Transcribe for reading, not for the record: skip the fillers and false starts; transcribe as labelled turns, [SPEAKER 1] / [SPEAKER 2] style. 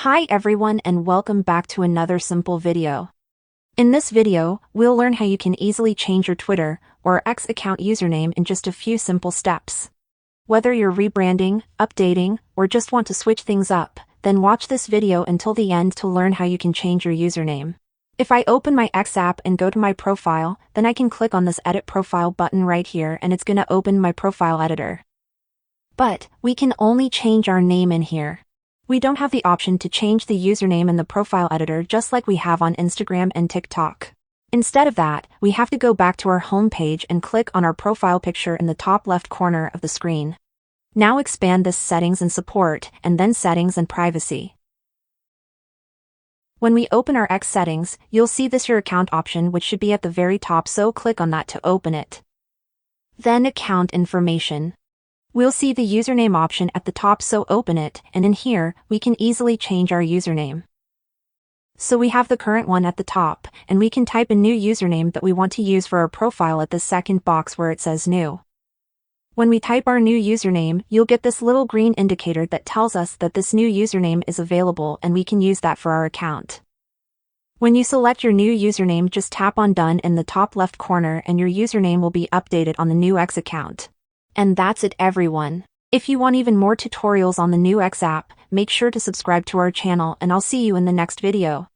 [SPEAKER 1] Hi everyone and welcome back to another simple video. In this video, we'll learn how you can easily change your Twitter or X account username in just a few simple steps. Whether you're rebranding, updating, or just want to switch things up, then watch this video until the end to learn how you can change your username. If I open my X app and go to my profile, then I can click on this Edit Profile button right here and it's gonna open my profile editor. But we can only change our name in here. We don't have the option to change the username in the profile editor just like we have on Instagram and TikTok. Instead of that, we have to go back to our home page and click on our profile picture in the top left corner of the screen. Now expand this Settings and Support, and then Settings and Privacy. When we open our X settings, you'll see this Your Account option which should be at the very top, so click on that to open it. Then Account Information. We'll see the username option at the top, so open it, and in here, we can easily change our username. So we have the current one at the top, and we can type a new username that we want to use for our profile at the second box where it says New. When we type our new username, you'll get this little green indicator that tells us that this new username is available and we can use that for our account. When you select your new username, just tap on Done in the top left corner and your username will be updated on the new X account. And that's it everyone. If you want even more tutorials on the new X app, make sure to subscribe to our channel and I'll see you in the next video.